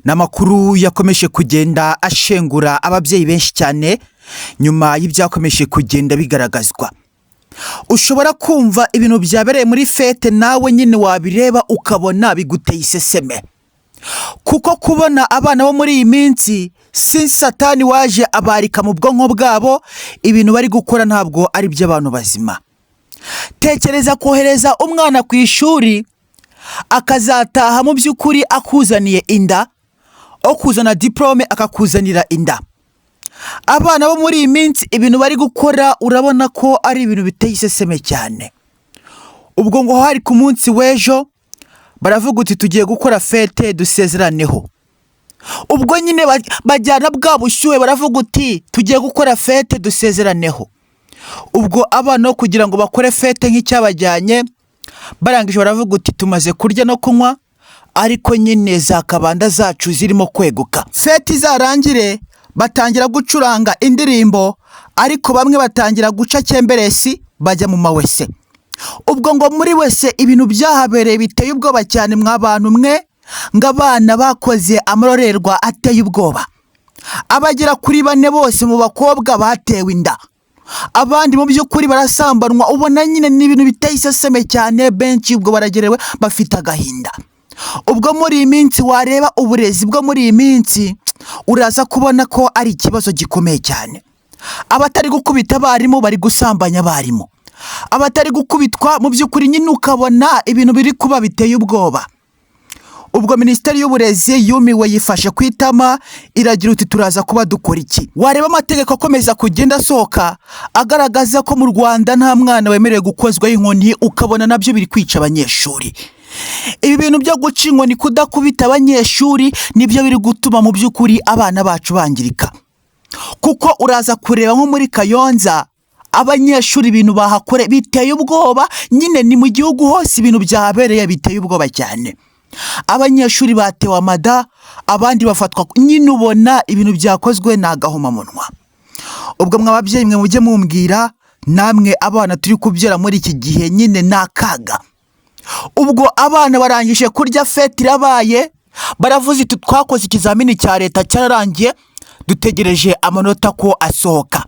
N'amakuru yakomeje kugenda ashengura ababyeyi benshi cyane nyuma y'ibyakomeje kugenda bigaragazwa. Ushobora kumva ibintu byabereye muri fete nawe nyine wabireba ukabona biguteye iseseme. Kuko kubona abana bo muri iyi minsi sinzi satani waje abarika mu bwonko bwabo, ibintu bari gukora ntabwo ari by'abantu bazima. Tekereza kohereza umwana ku ishuri akazataha mu by'ukuri akuzaniye inda, okuzana diplome akakuzanira inda. Abana bo muri iyi minsi ibintu bari gukora urabona ko ari ibintu biteye iseseme cyane. Ubwo ngo hari ku munsi w'ejo baravuga uti tugiye gukora fete dusezeraneho. Ubwo nyine bajyana bwa bushyuhe baravuga uti tugiye gukora fete dusezeraneho. Ubwo abana kugira ngo bakore fete nk'icyabajyanye barangije baravuga uti tumaze kurya no kunywa, ariko nyine za kabanda zacu zirimo kweguka. Fete izarangire batangira gucuranga indirimbo, ariko bamwe batangira guca cyemberesi bajya mu mawese. Ubwo ngo muri wese ibintu byahabereye biteye ubwoba cyane mw'abantu mwe, ng'abana bakoze amarorerwa ateye ubwoba. Abagera kuri 4 bose mu bakobwa batewe inda, abandi mu by'ukuri barasambanwa. Ubona nyine ni ibintu biteye iseseme cyane, benshi ubwo baragerewe bafite agahinda. Ubwo muri iyi minsi wareba uburezi bwo muri iyi minsi uraza kubona ko ari ikibazo gikomeye cyane. Abatari gukubita abarimu bari gusambanya abarimu, abatari gukubitwa mu by'ukuri nyine ukabona ibintu biri kuba biteye ubwoba. Ubwo Minisiteri y'Uburezi yumiwe yifashe kwitama, iragira uti turaza kuba dukora iki. Wareba amategeko akomeza kugenda asohoka agaragaza ko mu Rwanda nta mwana wemerewe gukozwa inkoni, ukabona nabyo biri kwica abanyeshuri. Ibi bintu byo guca inkoni, kudakubita abanyeshuri, nibyo biri gutuma mu by'ukuri abana bacu bangirika. Kuko uraza kureba nko muri Kayonza abanyeshuri ibintu bahakore biteye ubwoba. Nyine ni mu gihugu hose ibintu byahabereye biteye ubwoba cyane. Abanyeshuri batewe amada, abandi bafatwa, nyine ubona ibintu byakozwe n'agahomamunwa. Ubwo mw'ababyeyi mwe mujye mumbwira namwe abana turi kubyara muri iki gihe nyine nakaga. Ubwo abana barangije kurya, fete irabaye, baravuze iti twakoze ikizamini cya leta cyararangiye, dutegereje amanota ko asohoka.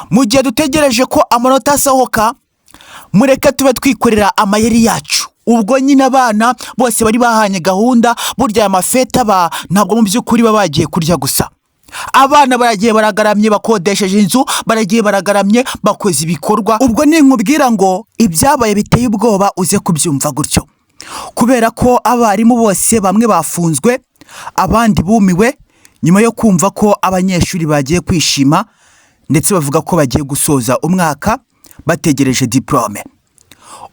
Mu gihe dutegereje ko amanota asohoka, mureke tube twikorera amayeri yacu. Ubwo nyine abana bose bari bahanye gahunda, burya amafete aba ntabwo mu by'ukuri baba bagiye kurya gusa. Abana baragiye baragaramye, bakodesheje inzu, baragiye baragaramye, bakoze ibikorwa. Ubwo ninkubwira ngo ibyabaye biteye ubwoba uze kubyumva gutyo, kubera ko abarimu bose bamwe bafunzwe, abandi bumiwe nyuma yo kumva ko abanyeshuri bagiye kwishima, ndetse bavuga ko bagiye gusoza umwaka bategereje diplome.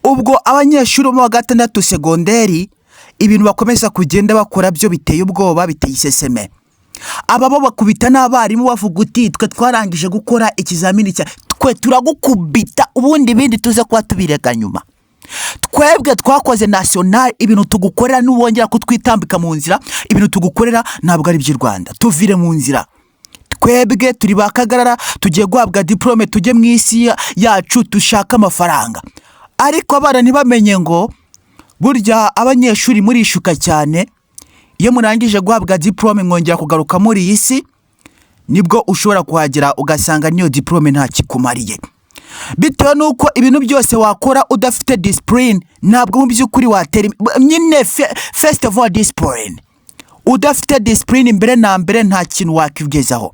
Ubwo abanyeshuri bo mu wa 6 segonderi ibintu bakomeza kugenda bakora byo biteye ubwoba, biteye iseseme. Ababo bakubita n'abarimu bavuga uti twe twarangije gukora ikizamini cya twe turagukubita, ubundi bindi tuze kuba tubirega nyuma. Twebwe twakoze national, ibintu tugukorera n'ubongera kutwitambika mu nzira, ibintu tugukorera ntabwo ari by'u Rwanda, tuvire mu nzira. Twebwe turi bakagarara, tugiye guhabwa diplome, tujye mu isi yacu dushaka amafaranga. Ariko abana ntibamenye ngo burya abanyeshuri murishuka cyane. Iyo murangije guhabwa diplome mwongera kugaruka muri iyi si, nibwo ushobora kuhagera ugasanga niyo diplome nta kikumariye. Bitewe nuko ibintu byose wakora udafite discipline, ntabwo mu by'ukuri watera nyine first of all discipline. Udafite discipline mbere na mbere nta kintu wakigezaho.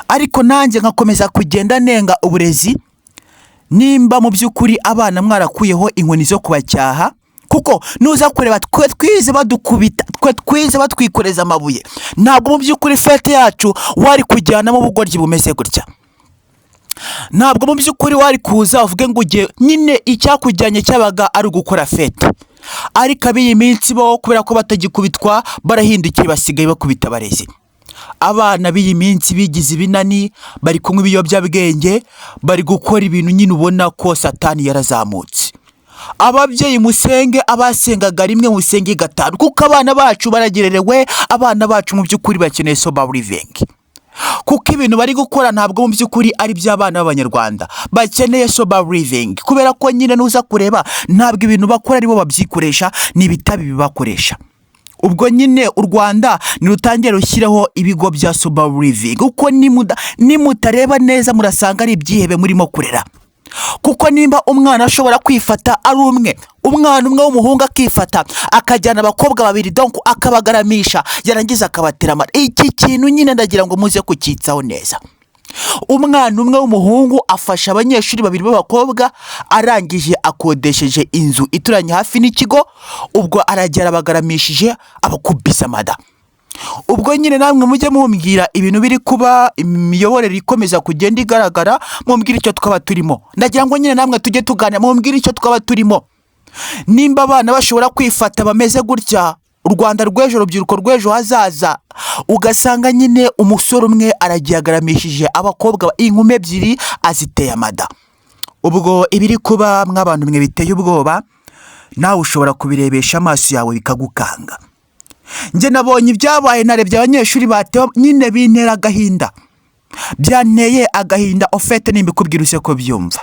Ariko nanjye nkakomeza kugenda nenga uburezi, nimba mu by'ukuri abana mwarakuyeho inkoni zo kubacyaha. Kuko nuza kureba twe twize badukubita, twe twize batwikoreza amabuye, ntabwo mu by'ukuri fete yacu wari kujyana mu bugoryi bumeze gutya. Ntabwo mu by'ukuri wari kuza uvuge ngo ugiye, nyine icyakujyanye cyabaga ari gukora fete. Ariko abiyi minsi bo kubera ko batagikubitwa barahindukiye, basigaye bakubita abarezi. Abana b'iyi minsi bigize ibinani, bari kunywa ibiyobyabwenge, bari gukora ibintu nyine ubona ko satani yarazamutse. Ababyeyi musenge, abasengaga rimwe musenge 5, kuko abana bacu baragererewe. Abana bacu mu by'ukuri bakeneye sober living, kuko ibintu bari gukora ntabwo mu by'ukuri ari by'abana b'Abanyarwanda, bakeneye sober living. Kubera ko nyine nuza kureba ntabwo ibintu bakora aribo babyikoresha, ni bitabi bibakoresha. ubwo nyine u Rwanda nirutangiye rushyiraho ibigo bya sober living kuko nimutareba neza murasanga ari ibyihebe murimo kurera. Kuko nimba umwana ashobora kwifata ari umwana umwe w'umuhungu akifata akajyana abakobwa babiri donc akabagaramisha yarangiza akabatera amara, iki kintu nyine ndagira ngo muze kucyitsaho neza. Umwana umwe w'umuhungu afasha abanyeshuri babiri b'abakobwa arangije akodesheje inzu ituranye hafi n'ikigo, ubwo aragera abagaramishije abakubisa amada. Ubwo nyine namwe mujye mumbwira ibintu biri kuba, imiyoborere ikomeza kugenda igaragara, mumbwira icyo twaba turimo. Ndagira ngo nyine namwe tujye tuganira mumbwira icyo twaba turimo. Nimba abana bashobora kwifata bameze gutya, u Rwanda rw'ejo, urubyiruko rw'ejo hazaza, ugasanga nyine umusore umwe aragiye agaramishije abakobwa inkumi ebyiri aziteye amada. Ubwo ibiri kuba mw'abantu mwe biteye ubwoba, nawe ushobora kubirebesha amaso yawe bikagukanga. Nje nabonye ibyabaye, narebye abanyeshuri batewe nyine bintera agahinda, byanteye agahinda FETE nimbikubwira use ko byumva.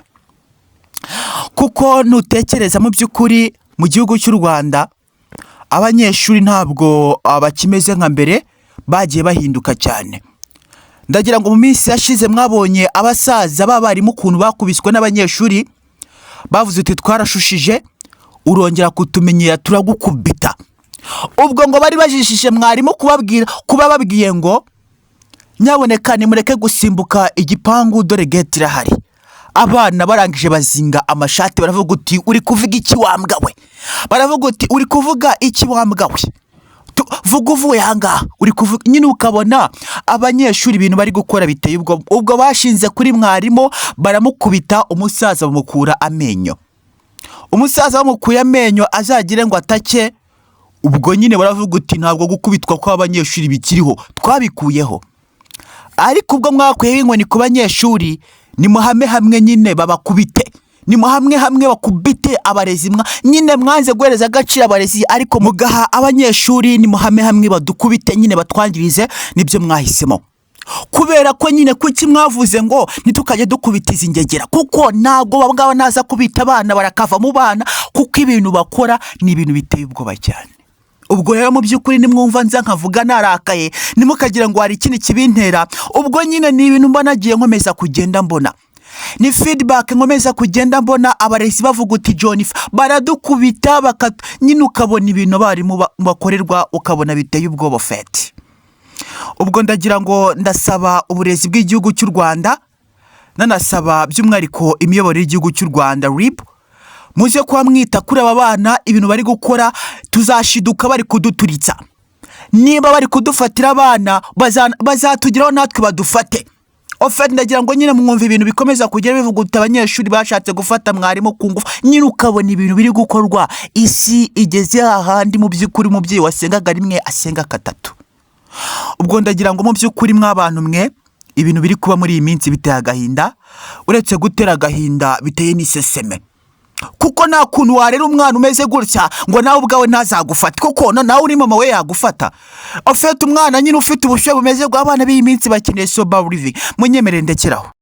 Kuko nutekereza mu by'ukuri mu gihugu cy'u Rwanda abanyeshuri ntabwo bakimeze nka mbere, bagiye bahinduka cyane. Ndagira ngo mu minsi yashize mwabonye abasaza b'abarimu ukuntu bakubiswe n'abanyeshuri, bavuze uti twarashushije urongera kutumenyera turagukubita. Ubwo ngo bari bajishije mwarimu kuba babwiye ngo nyaboneka nimureke gusimbuka igipangu dore gate irahari. Abana barangije bazinga amashati baravuga uti uri kuvuga iki wambwa we, baravuga uti uri kuvuga iki wambwa we, vuga uvuye ahangaha uri kuvuga. Nyine ukabona abanyeshuri ibintu bari gukora biteye ubwo bashinze kuri mwarimu baramukubita, umusaza bamukura amenyo. Umusaza bamukuye amenyo azagire ngo atake, ubwo nyine baravuga uti ntabwo gukubitwa kw'abanyeshuri bikiriho, twabikuyeho. Ariko ubwo mwakuyeho inkoni ku banyeshuri, ni muhame hamwe nyine babakubite, ni hamwe bakubite abarezi nyine mwanze guhereza agaciro abarezi, ariko mugaha abanyeshuri ni muhame hamwe badukubite nyine batwangirize. Nibyo mwahisemo, kubera ko nyine kuki mwavuze ngo nitukajye dukubitiza ingegera, kuko ntabwo babwaba naza kubita abana barakava mu bana, kuko ibintu bakora ni ibintu biteye ubwoba cyane. Ubwo rero mu by'ukuri nimwumva nza nkavuga narakaye, nimukagira ngo hari ikindi kibintera, ubwo nyine ni ibintu mba nagiye nkomeza kugenda mbona, ni feedback nkomeza kugenda mbona abarezi bavuga uti John baradukubita nyine ukabona ibintu barimo bakorerwa ukabona biteye ubwoba FETE. Ubwo ndagira ngo ndasaba uburezi bw'igihugu cy'u Rwanda, nanasaba by'umwihariko imiyoborere y'igihugu cy'u Rwanda RIB, muze kuba mwita kuri aba bana ibintu bari gukora, tuzashiduka bari kuduturitsa. Niba bari kudufatira abana bazatugiraho natwe badufate. FETE ndagira ngo nyine mwumva ibintu bikomeza kugera bivuga uti abanyeshuri bashatse gufata mwarimu ku ngufu, nyine ukabona ibintu biri gukorwa. Isi igeze ahandi mu by'ukuri umubyeyi wasengaga rimwe asenga katatu. Ubwo ndagira ngo mu by'ukuri mw'abantu mwe ibintu biri kuba muri iyi minsi biteye agahinda, uretse gutera agahinda biteye n'iseseme. Kuko nta kuntu warera umwana umeze gutya ngo nawe ubwawe ntazagufata, kuko nawe uri mama we yagufata. FETE umwana nyine ufite ubushobozi bumeze bw'abana b'iyi minsi bakeneye sober living, munyemerere ndekeraho.